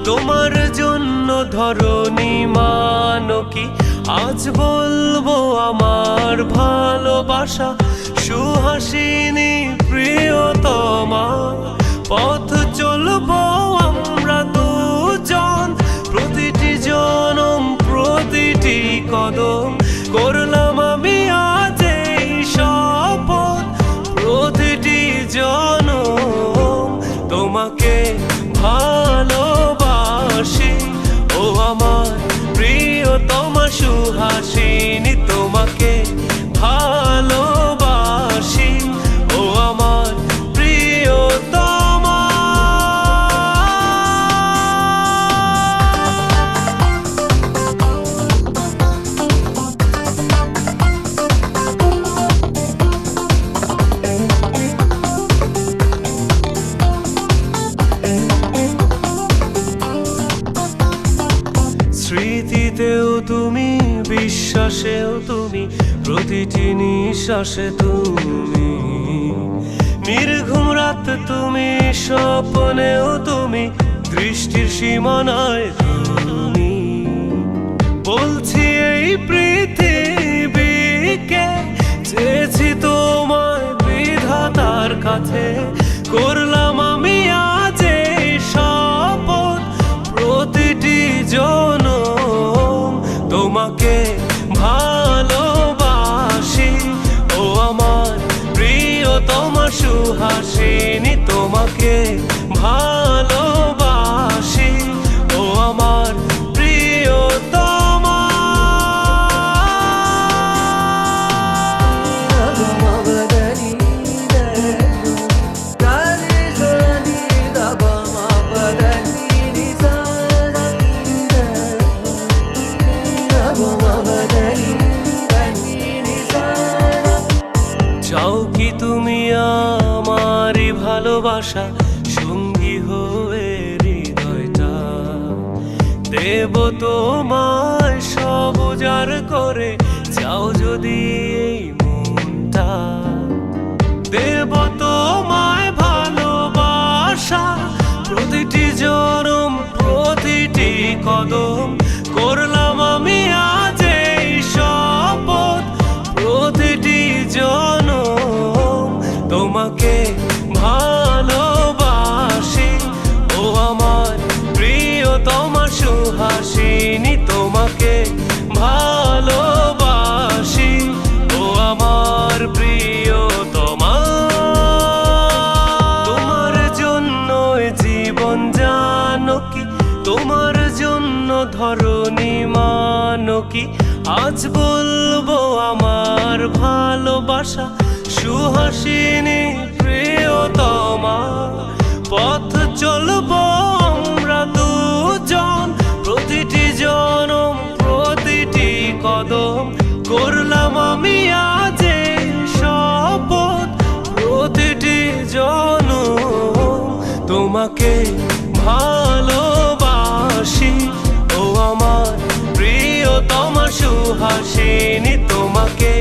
তোমার জন্য ধরণী মানকি আজ বলবো আমার ভালোবাসা সুহাসিনী প্রিয়তমা। পথ চলবো আমরা দুজন, প্রতিটি জনম প্রতিটি কদম করলাম আমি আজ এই শপথ, প্রতিটি জনম তোমাকে ভালোবাসি। ও আমার প্রিয়তমা সুহাসিনী তোমাকে ভালোবাসি। ও আমার প্রিয়তমা। স্মৃতিতেও তুমি, বিশ্বাসেও তুমি, প্রতিটি নিঃশ্বাসে তুমি, নির্ঘুম রাত তুমি, স্বপ্নেও তুমি, দৃষ্টির সীমানায় তুমি। বলছি এই পৃথিবীকে চেয়েছি তোমায় বিধাতার কাছে, করলাম আমি আজ এই শপথ, প্রতিটি জনম তোমাকে ভালোবাসি। ও আমার প্রিয়তমা সুহাসিনী তোমাকে ভালোবাসি। ও আমার প্রিয়তমা। চাও কি তুমি আমারই ভালোবাসা সঙ্গী হয়ে হৃদয়টা দেব তোমায় সব উজাড় করে, চাও যদি এই মনটা দেব তোমায় ভালোবাসা, প্রতিটি জনম প্রতিটি কদম করলাম আমি আজ এই শপথ, প্রতিটি জনম তোমাকে ভালোবাসি। ও আমার প্রিয়তমা সুহাসিনী তোমাকে ভালোবাসি। ও আমার প্রিয়তমা। তোমার জন্য জীবন জানকি, তোমার জন্য ধরণী মানকি আজ বলবো আমার ভালোবাসা সুহাসিনী প্রিয়তমা। পথ চলবো আমরা দুজন, প্রতিটি জনম প্রতিটি কদম করলাম আমি আজ এই শপথ, প্রতিটি জনম তোমাকে ভালোবাসি। ও আমার প্রিয়তমা সুহাসিনী তোমাকে